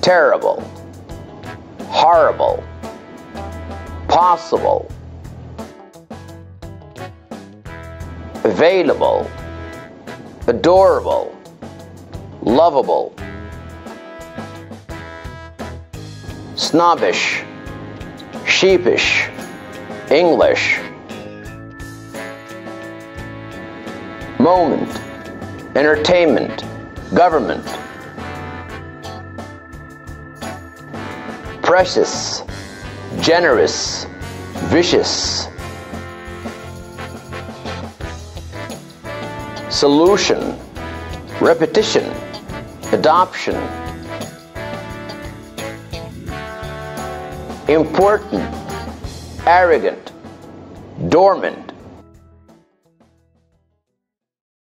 terrible, horrible, possible, available, adorable, lovable, snobbish, sheepish, English, moment, entertainment, government, precious, generous, vicious, solution, repetition, adoption, important, arrogant, dormant,